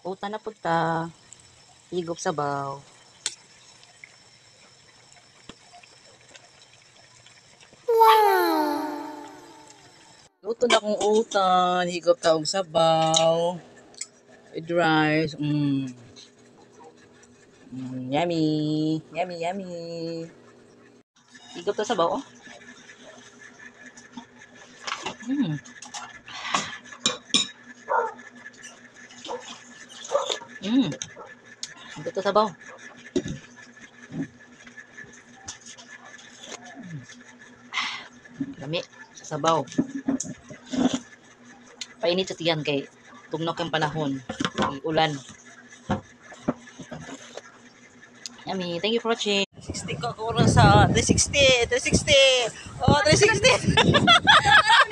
Uta na punta. Higop sabaw. Wow! Luto na kong utan. Higop taong sabaw. With rice. Yummy. Yummy, yummy. Higop ta sabaw, oh. Mm. Higop ta sabaw. Lami sa sabaw. Painit sa tiyan kay tugnaw kang panahon. Ulan. Yummy. Thank you for watching. 60 ko sa 360. 360. Oh, 360.